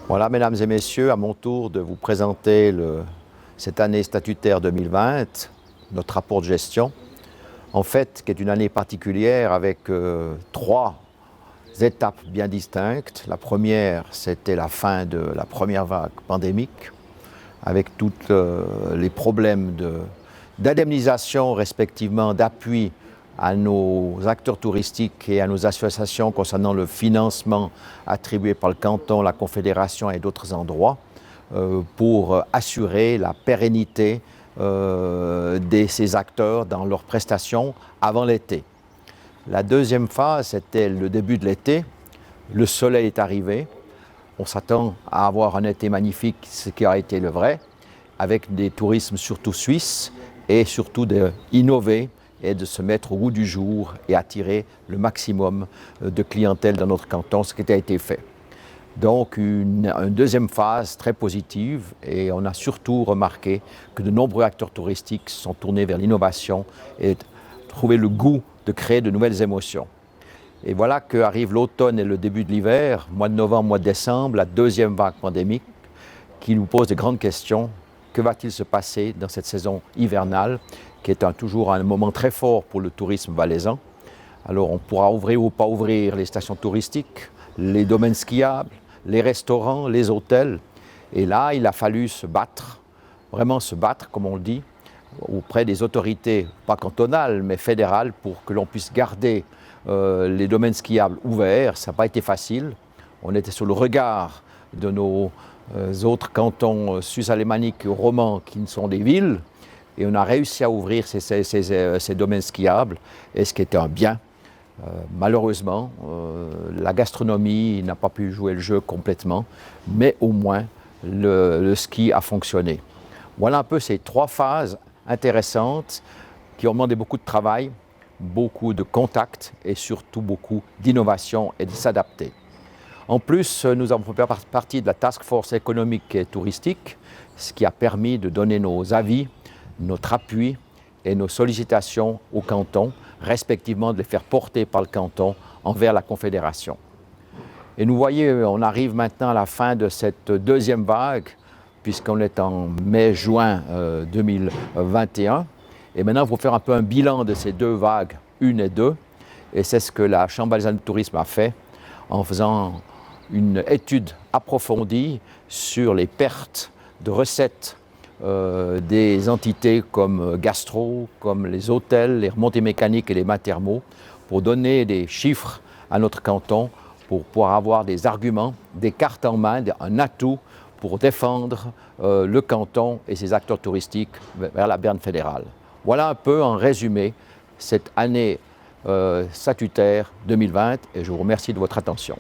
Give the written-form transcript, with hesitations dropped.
Voilà, mesdames et messieurs, à mon tour de vous présenter cette année statutaire 2020, notre rapport de gestion, en fait, qui est une année particulière avec trois étapes bien distinctes. La première, c'était la fin de la première vague pandémique, avec tous les problèmes d'indemnisation, respectivement, d'appui à nos acteurs touristiques et à nos associations concernant le financement attribué par le canton, la Confédération et d'autres endroits pour assurer la pérennité de ces acteurs dans leurs prestations avant l'été. La deuxième phase, c'était le début de l'été. Le soleil est arrivé. On s'attend à avoir un été magnifique, ce qui a été le vrai, avec des tourismes surtout suisses et surtout d'innover et de se mettre au goût du jour et attirer le maximum de clientèle dans notre canton, ce qui a été fait. Donc une deuxième phase très positive, et on a surtout remarqué que de nombreux acteurs touristiques se sont tournés vers l'innovation et trouvé le goût de créer de nouvelles émotions. Et voilà qu'arrive l'automne et le début de l'hiver, mois de novembre, mois de décembre, la deuxième vague pandémique qui nous pose de grandes questions. Que va-t-il se passer dans cette saison hivernale, qui est toujours un moment très fort pour le tourisme valaisan? Alors on pourra ouvrir ou pas ouvrir les stations touristiques, les domaines skiables, les restaurants, les hôtels. Et là, il a fallu se battre, vraiment se battre, comme on le dit, auprès des autorités, pas cantonales, mais fédérales, pour que l'on puisse garder les domaines skiables ouverts. Ça n'a pas été facile. On était sous le regard de nos autres cantons suisses alémaniques romans qui ne sont des villes, et on a réussi à ouvrir ces domaines skiables, et ce qui était un bien. Malheureusement, la gastronomie n'a pas pu jouer le jeu complètement, mais au moins le ski a fonctionné. Voilà un peu ces trois phases intéressantes qui ont demandé beaucoup de travail, beaucoup de contacts et surtout beaucoup d'innovation et de s'adapter. En plus, nous avons fait partie de la Task Force économique et touristique, ce qui a permis de donner nos avis, notre appui et nos sollicitations au canton, respectivement de les faire porter par le canton envers la Confédération. Et nous voyez, on arrive maintenant à la fin de cette deuxième vague, puisqu'on est en mai-juin 2021. Et maintenant, il faut faire un peu un bilan de ces deux vagues, 1 et 2. Et c'est ce que la Chambre valaisanne de tourisme a fait en faisant une étude approfondie sur les pertes de recettes des entités comme gastro, comme les hôtels, les remontées mécaniques et les bains thermaux, pour donner des chiffres à notre canton, pour pouvoir avoir des arguments, des cartes en main, un atout pour défendre le canton et ses acteurs touristiques vers la Berne fédérale. Voilà un peu en résumé cette année statutaire 2020, et je vous remercie de votre attention.